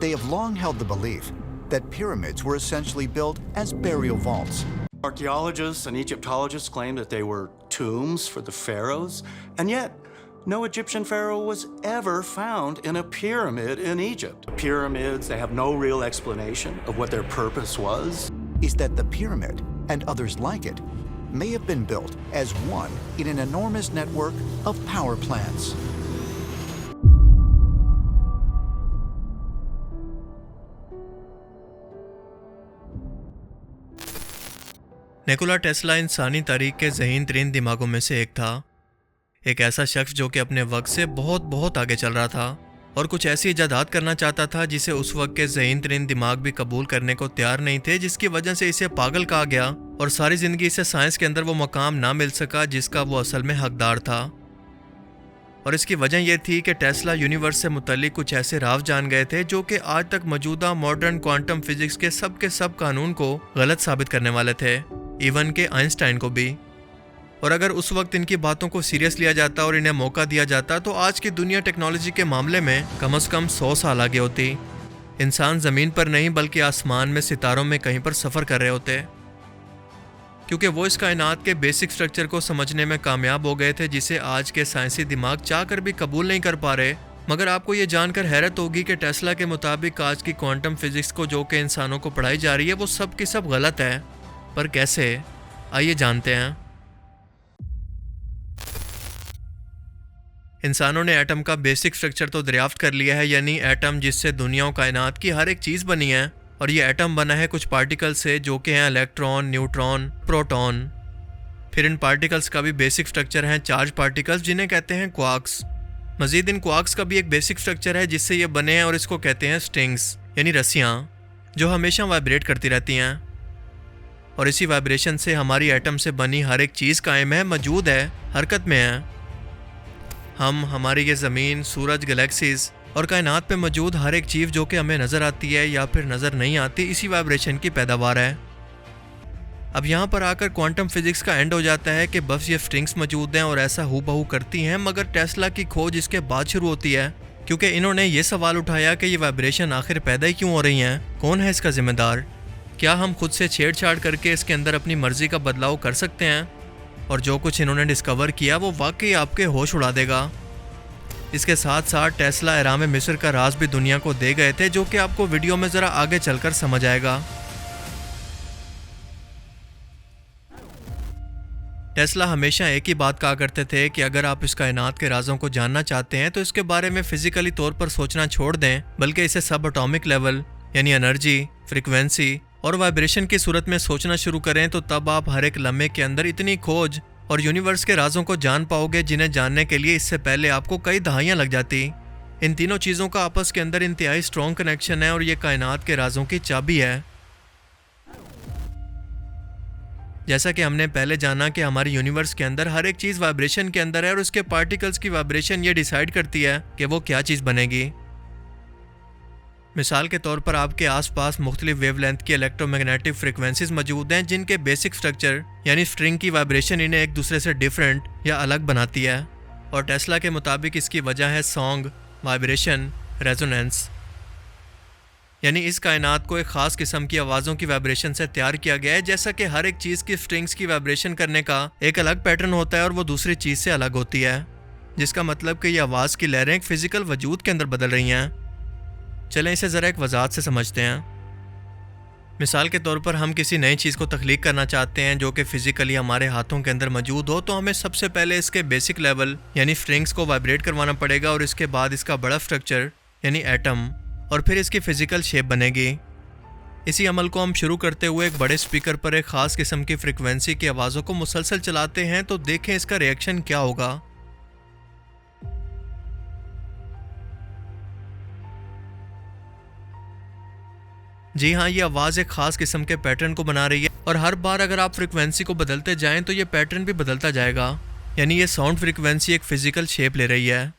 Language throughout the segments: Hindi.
they have long held the belief that pyramids were essentially built as burial vaults. Archaeologists and Egyptologists claim that they were tombs for the pharaohs, and yet no Egyptian pharaoh was ever found in a pyramid in Egypt. Pyramids, they have no real explanation of what their purpose was. Is that the pyramid, and others like it, may have been built as one in an enormous network of power plants. Nikola Tesla इंसानी तारीख के ज़हीन तरीन दिमागों में से एक था। एक ऐसा शख्स जो कि अपने वक्त से बहुत बहुत आगे चल रहा था और कुछ ऐसी इजादात करना चाहता था जिसे उस वक्त के ज़हीन तरीन दिमाग भी कबूल करने को तैयार नहीं थे, जिसकी वजह से इसे पागल कहा गया और सारी ज़िंदगी इसे साइंस के अंदर वो मकाम ना मिल सका जिसका वो असल में हकदार था। और इसकी वजह यह थी कि टेस्ला यूनिवर्स से मुतल्लिक कुछ ऐसे राज जान गए थे जो कि आज तक मौजूदा मॉडर्न क्वांटम फिजिक्स के सब कानून को गलत साबित करने वाले थे, इवन के आइंस्टाइन को भी। और अगर उस वक्त इनकी बातों को सीरियस लिया जाता और इन्हें मौका दिया जाता तो आज की दुनिया टेक्नोलॉजी के मामले में कम से कम 100 साल आगे होती। इंसान ज़मीन पर नहीं बल्कि आसमान में सितारों में कहीं पर सफ़र कर रहे होते, क्योंकि वो इस कायनात के बेसिक स्ट्रक्चर को समझने में कामयाब हो गए थे जिसे आज के साइंसी दिमाग चाह कर भी कबूल नहीं कर पा रहे। मगर आपको ये जानकर हैरत होगी कि टेस्ला के मुताबिक आज की क्वांटम फिजिक्स को जो कि इंसानों को पढ़ाई जा रही है वो सब की सब गलत है। पर कैसे, आइए जानते हैं। इंसानों ने एटम का बेसिक स्ट्रक्चर तो दरियाफ्त कर लिया है, यानी एटम जिससे दुनिया और कायनात की हर एक चीज़ बनी है। और ये एटम बना है कुछ पार्टिकल से जो कि हैं इलेक्ट्रॉन, न्यूट्रॉन, प्रोटॉन। फिर इन पार्टिकल्स का भी बेसिक स्ट्रक्चर है चार्ज पार्टिकल्स जिन्हें कहते हैं क्वार्क्स। मजीद इन क्वार्क्स का भी एक बेसिक स्ट्रक्चर है जिससे ये बने हैं और इसको कहते हैं स्ट्रिंग्स, यानी रस्सियाँ जो हमेशा वाइब्रेट करती रहती हैं। और इसी वाइब्रेशन से हमारी एटम से बनी हर एक चीज़ कायम है, मौजूद है, हरकत में है। हम, हमारी ये ज़मीन, सूरज, गैलेक्सीज और कायनात पे मौजूद हर एक चीज़ जो कि हमें नज़र आती है या फिर नज़र नहीं आती, इसी वाइब्रेशन की पैदावार है। अब यहाँ पर आकर क्वांटम फिजिक्स का एंड हो जाता है कि बस ये स्ट्रिंग्स मौजूद हैं और ऐसा हूबहू करती हैं, मगर टेस्ला की खोज इसके बाद शुरू होती है, क्योंकि इन्होंने ये सवाल उठाया कि ये वाइब्रेशन आखिर पैदा ही क्यों हो रही हैं, कौन है इसका जिम्मेदार, क्या हम खुद से छेड़छाड़ करके इसके अंदर अपनी मर्जी का बदलाव कर सकते हैं। और जो कुछ इन्होंने डिस्कवर किया वो वाकई आपके होश उड़ा देगा। इसके साथ साथ टेस्ला एराम मिस्र का राज भी दुनिया को दे गए थे, जो कि आपको वीडियो में ज़रा आगे चलकर समझ आएगा। टेस्ला हमेशा एक ही बात कहा करते थे कि अगर आप इस कायनात के राजों को जानना चाहते हैं तो इसके बारे में फिजिकली तौर पर सोचना छोड़ दें, बल्कि इसे सब एटॉमिक लेवल यानी एनर्जी, फ्रीक्वेंसी और वाइब्रेशन की सूरत में सोचना शुरू करें, तो तब आप हर एक लम्हे के अंदर इतनी खोज और यूनिवर्स के राजों को जान पाओगे जिन्हें जानने के लिए इससे पहले आपको कई दहाइयाँ लग जाती। इन तीनों चीज़ों का आपस के अंदर इंतहाई स्ट्रॉन्ग कनेक्शन है और ये कायनात के राजों की चाबी है। जैसा कि हमने पहले जाना कि हमारे यूनिवर्स के अंदर हर एक चीज़ वाइब्रेशन के अंदर है और उसके पार्टिकल्स की वाइब्रेशन ये डिसाइड करती है कि वो क्या चीज़ बनेगी। मिसाल के तौर पर आपके आसपास मुख्तलिफ वेवलेंथ की इलेक्ट्रोमैग्नेटिक फ्रिक्वेंसीज मौजूद हैं जिनके बेसिक स्ट्रक्चर यानी स्ट्रिंग की वाइब्रेशन इन्हें एक दूसरे से डिफरेंट या अलग बनाती है। और टेस्ला के मुताबिक इसकी वजह है सॉन्ग, वाइब्रेशन, रेजोनेंस, यानी इस कायनात को एक ख़ास किस्म की आवाज़ों की वाइब्रेशन से तैयार किया गया है। जैसा कि हर एक चीज़ की स्ट्रिंग्स की वाइब्रेशन करने का एक अलग पैटर्न होता है और वो दूसरी चीज़ से अलग होती है, जिसका मतलब कि ये आवाज़ की लहरें एक फ़िज़िकल वजूद के अंदर बदल रही हैं। चलें इसे ज़रा एक वजाहत से समझते हैं। मिसाल के तौर पर हम किसी नई चीज़ को तख्लीक करना चाहते हैं जो कि फ़िज़िकली हमारे हाथों के अंदर मौजूद हो, तो हमें सबसे पहले इसके बेसिक लेवल यानी स्ट्रिंग्स को वाइब्रेट करवाना पड़ेगा और इसके बाद इसका बड़ा स्ट्रक्चर यानी एटम और फिर इसकी फ़िज़िकल शेप बनेगी। इसी अमल को हम शुरू करते हुए एक बड़े स्पीकर पर एक ख़ास किस्म की फ्रिक्वेंसी की आवाज़ों को मुसलसल चलाते हैं, तो देखें इसका रिएक्शन क्या होगा। जी हाँ, ये आवाज़ एक ख़ास किस्म के पैटर्न को बना रही है और हर बार अगर आप फ्रिक्वेंसी को बदलते जाएं तो ये पैटर्न भी बदलता जाएगा, यानी ये साउंड फ्रिक्वेंसी एक फ़िज़िकल शेप ले रही है।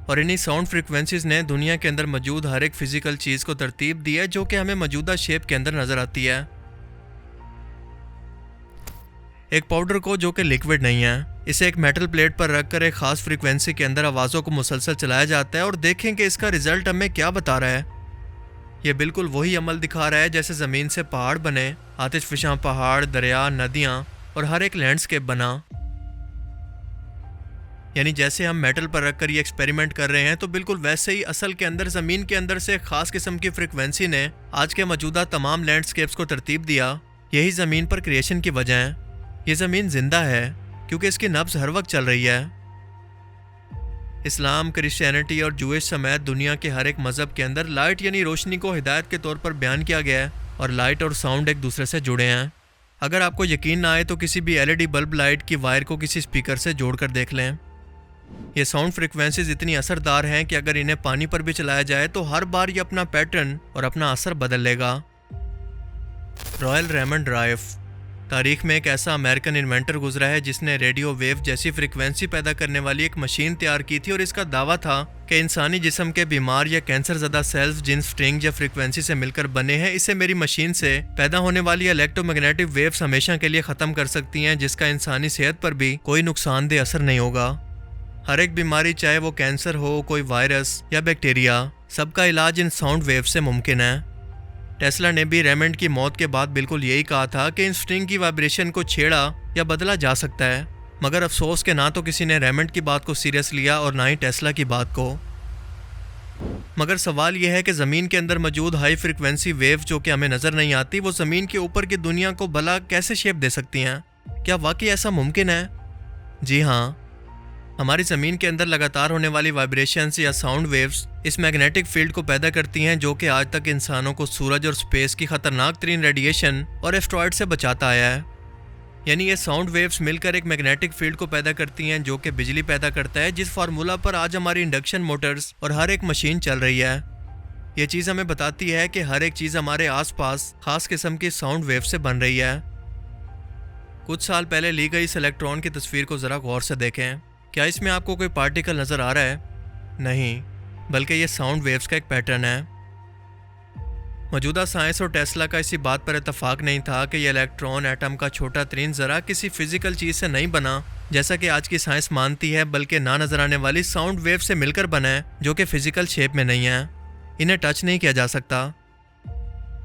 और इन्हीं साउंड फ्रिक्वेंसीज ने दुनिया के अंदर मौजूद हर एक फ़िज़िकल चीज़ को तरतीब दी है जो कि हमें मौजूदा शेप के अंदर नज़र आती है। एक पाउडर को जो कि लिक्विड नहीं है, इसे एक मेटल प्लेट पर रखकर एक खास फ्रीक्वेंसी के अंदर आवाज़ों को मुसलसल चलाया जाता है और देखें कि इसका रिजल्ट हमें क्या बता रहा है। यह बिल्कुल वही अमल दिखा रहा है जैसे ज़मीन से पहाड़ बने, आतिशफशां पहाड़, दरिया, नदियाँ और हर एक लैंडस्केप बना। यानी जैसे हम मेटल पर रखकर ये एक्सपेरिमेंट कर रहे हैं तो बिल्कुल वैसे ही असल के अंदर ज़मीन के अंदर से एक खास किस्म की फ्रीक्वेंसी ने आज के मौजूदा तमाम लैंडस्केप्स को तरतीब दिया। यही ज़मीन पर क्रिएशन की वजह है। ये ज़मीन जिंदा है क्योंकि इसकी नब्ज़ हर वक्त चल रही है। इस्लाम, क्रिश्चियनिटी और जूइश समेत दुनिया के हर एक मज़हब के अंदर लाइट यानी रोशनी को हिदायत के तौर पर बयान किया गया है और लाइट और साउंड एक दूसरे से जुड़े हैं। अगर आपको यकीन ना आए तो किसी भी LED बल्ब लाइट की वायर को किसी स्पीकर से जोड़कर देख लें। ये साउंड फ्रिक्वेंसीज इतनी असरदार हैं कि अगर इन्हें पानी पर भी चलाया जाए तो हर बार ये अपना पैटर्न और अपना असर बदल लेगा। रॉयल रेमंड राइफ तारीख में एक ऐसा अमेरिकन इन्वेंटर गुजरा है जिसने रेडियो वेव जैसी फ्रिक्वेंसी पैदा करने वाली एक मशीन तैयार की थी और इसका दावा था कि इंसानी जिस्म के बीमार या कैंसर ज़दा सेल्स जिन स्ट्रिंग या फ्रिक्वेंसी से मिलकर बने हैं, इसे मेरी मशीन से पैदा होने वाली इलेक्ट्रोमैग्नेटिक वेव्स हमेशा के लिए ख़त्म कर सकती हैं, जिसका इंसानी सेहत पर भी कोई नुकसानदेह असर नहीं होगा। हर एक बीमारी, चाहे वो कैंसर हो, कोई वायरस या बैक्टीरिया, सबका इलाज इन साउंड वेव से मुमकिन है। टेस्ला ने भी रेमंड की मौत के बाद बिल्कुल यही कहा था कि इन स्ट्रिंग की वाइब्रेशन को छेड़ा या बदला जा सकता है, मगर अफसोस के ना तो किसी ने रेमंड की बात को सीरियस लिया और ना ही टेस्ला की बात को। मगर सवाल यह है कि ज़मीन के अंदर मौजूद हाई फ्रिक्वेंसी वेव जो कि हमें नज़र नहीं आती, वो ज़मीन के ऊपर की दुनिया को भला कैसे शेप दे सकती हैं? क्या वाकई ऐसा मुमकिन है? जी हाँ, हमारी ज़मीन के अंदर लगातार होने वाली वाइब्रेशंस या साउंड वेव्स इस मैग्नेटिक फील्ड को पैदा करती हैं जो कि आज तक इंसानों को सूरज और स्पेस की ख़तरनाक तरीन रेडिएशन और एस्ट्रॉयड से बचाता आया है। यानी ये साउंड वेव्स मिलकर एक मैग्नेटिक फील्ड को पैदा करती हैं जो कि बिजली पैदा करता है, जिस फार्मूला पर आज हमारी इंडक्शन मोटर्स और हर एक मशीन चल रही है। ये चीज़ हमें बताती है कि हर एक चीज़ हमारे आसपास खास किस्म की साउंड वेव से बन रही है। कुछ साल पहले ली गई इस इलेक्ट्रॉन की तस्वीर को ज़रा गौर से देखें। क्या इसमें आपको कोई पार्टिकल नज़र आ रहा है? नहीं, बल्कि ये साउंड वेव्स का एक पैटर्न है। मौजूदा साइंस और टेस्ला का इसी बात पर इतफाक नहीं था कि यह इलेक्ट्रॉन एटम का छोटा तरीन ज़रा किसी फिजिकल चीज़ से नहीं बना जैसा कि आज की साइंस मानती है, बल्कि ना नज़र आने वाली साउंड वेव से मिलकर बना है जो कि फिजिकल शेप में नहीं है। इन्हें टच नहीं किया जा सकता।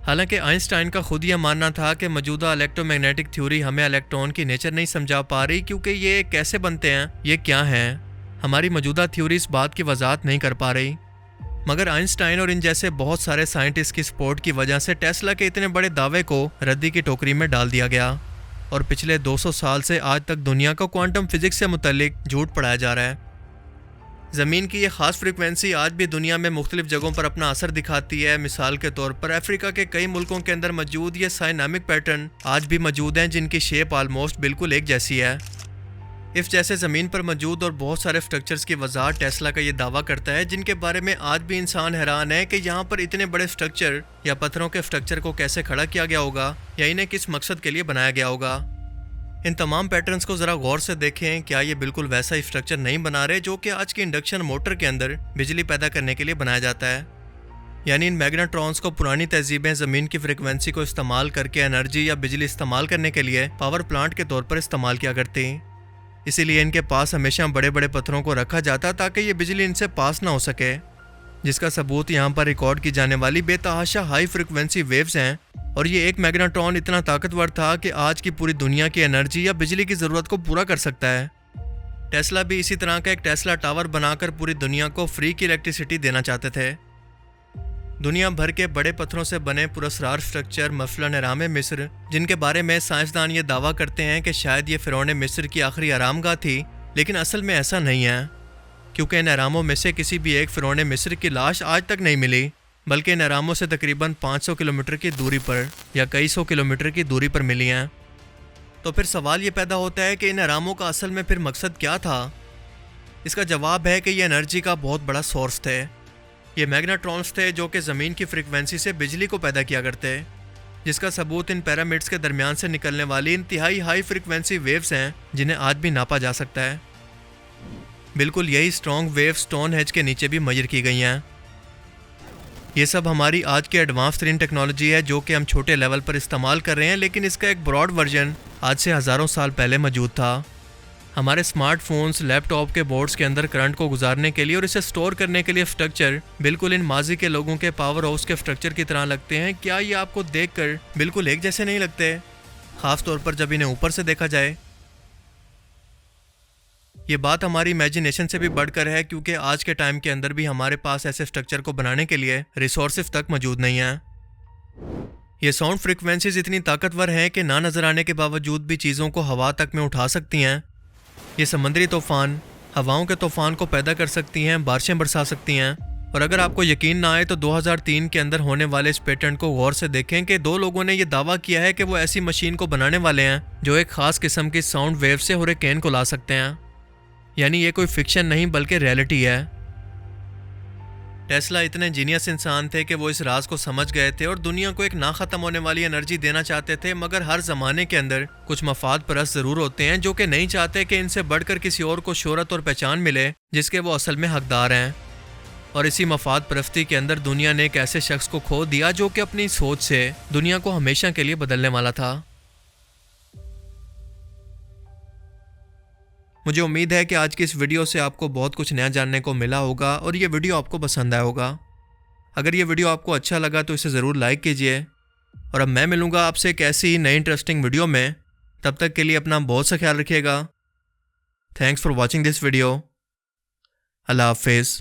हालांकि आइंस्टाइन का खुद यह मानना था कि मौजूदा इलेक्ट्रोमैग्नेटिक थ्योरी हमें इलेक्ट्रॉन की नेचर नहीं समझा पा रही, क्योंकि ये कैसे बनते हैं, ये क्या हैं, हमारी मौजूदा थ्योरी इस बात की वजाहत नहीं कर पा रही। मगर आइंस्टाइन और इन जैसे बहुत सारे साइंटिस्ट की सपोर्ट की वजह से टेस्ला के इतने बड़े दावे को रद्दी की टोकरी में डाल दिया गया और पिछले 200 साल से आज तक दुनिया को क्वांटम फिजिक्स से मुतल्लिक झूठ पढ़ाया जा रहा है। ज़मीन की यह ख़ास फ्रिक्वेंसी आज भी दुनिया में मुख्तलिफ जगहों पर अपना असर दिखाती है। मिसाल के तौर पर अफ्रीका के कई मुल्कों के अंदर मौजूद ये साइनामिक पैटर्न आज भी मौजूद हैं जिनकी शेप आलमोस्ट बिल्कुल एक जैसी है। इस जैसे ज़मीन पर मौजूद और बहुत सारे स्ट्रक्चर्स की वजाहत टेस्ला का ये दावा करता है, जिनके बारे में आज भी इंसान हैरान है कि यहाँ पर इतने बड़े स्ट्रक्चर या पत्थरों के स्ट्रक्चर को कैसे खड़ा किया गया होगा या इन्हें किस मकसद के लिए बनाया गया होगा। इन तमाम पैटर्न्स को ज़रा गौर से देखें। क्या ये बिल्कुल वैसा ही स्ट्रक्चर नहीं बना रहे जो कि आज की इंडक्शन मोटर के अंदर बिजली पैदा करने के लिए बनाया जाता है? यानी इन मैग्नेट्रॉन्स को पुरानी तहजीबें ज़मीन की फ्रिक्वेंसी को इस्तेमाल करके एनर्जी या बिजली इस्तेमाल करने के लिए पावर प्लांट के तौर पर इस्तेमाल किया करती। इसीलिए इनके पास हमेशा बड़े बड़े पत्थरों को रखा जाता ताकि ये बिजली इनसे पास ना हो सके, जिसका सबूत यहाँ पर रिकॉर्ड की जाने वाली बेतहाशा हाई फ्रिक्वेंसी वेव्स हैं। और ये एक मैग्नेट्रॉन इतना ताकतवर था कि आज की पूरी दुनिया की एनर्जी या बिजली की ज़रूरत को पूरा कर सकता है। टेस्ला भी इसी तरह का एक टेस्ला टावर बनाकर पूरी दुनिया को फ्री की इलेक्ट्रिसिटी देना चाहते थे। दुनिया भर के बड़े पत्थरों से बने पुरस्कार स्ट्रक्चर, मसलन एहराम मिस्र, जिनके बारे में साइंसदान ये दावा करते हैं कि शायद ये फ़िरौन मिस्र की आखिरी आरामगाह थी, लेकिन असल में ऐसा नहीं है, क्योंकि इन एहरामों में से किसी भी एक फ़िरौन मिस्र की लाश आज तक नहीं मिली, बल्कि इन एहरामों से तकरीबन 500 किलोमीटर की दूरी पर या कई सौ किलोमीटर की दूरी पर मिली हैं। तो फिर सवाल ये पैदा होता है कि इन एहरामों का असल में फिर मकसद क्या था? इसका जवाब है कि ये एनर्जी का बहुत बड़ा सोर्स थे। ये मैग्नेट्रॉन्स थे जो कि ज़मीन की फ्रिक्वेंसी से बिजली को पैदा किया करते, जिसका सबूत इन पिरामिड्स के दरमियान से निकलने वाली इंतहाई हाई फ्रिक्वेंसी वेव्स हैं जिन्हें आज भी नापा जा सकता है। बिल्कुल यही स्ट्रॉन्ग वेव स्टोनहेंज के नीचे भी मेजर की गई हैं। ये सब हमारी आज की एडवांस तरीन टेक्नोलॉजी है जो कि हम छोटे लेवल पर इस्तेमाल कर रहे हैं, लेकिन इसका एक ब्रॉड वर्जन आज से हज़ारों साल पहले मौजूद था। हमारे स्मार्टफोन्स, लैपटॉप के बोर्ड्स के अंदर करंट को गुजारने के लिए और इसे स्टोर करने के लिए स्ट्रक्चर बिल्कुल इन माजी के लोगों के पावर हाउस के स्ट्रक्चर की तरह लगते हैं। क्या ये आपको देखकर बिल्कुल एक जैसे नहीं लगते, खास तौर पर जब इन्हें ऊपर से देखा जाए? ये बात हमारी इमेजिनेशन से भी बढ़कर है, क्योंकि आज के टाइम के अंदर भी हमारे पास ऐसे स्ट्रक्चर को बनाने के लिए रिसोर्सेज तक मौजूद नहीं है। ये साउंड फ्रिक्वेंसीज इतनी ताकतवर हैं कि ना नजर आने के बावजूद भी चीज़ों को हवा तक में उठा सकती हैं। ये समंदरी तूफान हवाओं के तूफान को पैदा कर सकती हैं, बारिशें बरसा सकती हैं। और अगर आपको यकीन ना आए तो 2003 के अंदर होने वाले इस पेटेंट को गौर से देखें कि 2 लोगों ने यह दावा किया है कि वो ऐसी मशीन को बनाने वाले हैं जो एक खास किस्म की साउंड वेव से हुरिकेन को ला सकते हैं। यानी ये कोई फिक्शन नहीं बल्कि रियलिटी है। टेस्ला इतने जीनियस इंसान थे कि वो इस राज को समझ गए थे और दुनिया को एक ना ख़त्म होने वाली एनर्जी देना चाहते थे। मगर हर ज़माने के अंदर कुछ मफाद परस्त ज़रूर होते हैं जो कि नहीं चाहते कि इनसे बढ़कर किसी और को शोहरत और पहचान मिले जिसके वो असल में हकदार हैं। और इसी मफाद परस्ती के अंदर दुनिया ने एक ऐसे शख्स को खो दिया जो कि अपनी सोच से दुनिया को हमेशा के लिए बदलने वाला था। मुझे उम्मीद है कि आज की इस वीडियो से आपको बहुत कुछ नया जानने को मिला होगा और ये वीडियो आपको पसंद आया होगा। अगर ये वीडियो आपको अच्छा लगा तो इसे ज़रूर लाइक कीजिए। और अब मैं मिलूँगा आपसे एक ऐसी ही नई इंटरेस्टिंग वीडियो में। तब तक के लिए अपना बहुत सा ख्याल रखिएगा। Thanks for watching this video. अल्लाह हाफिज़।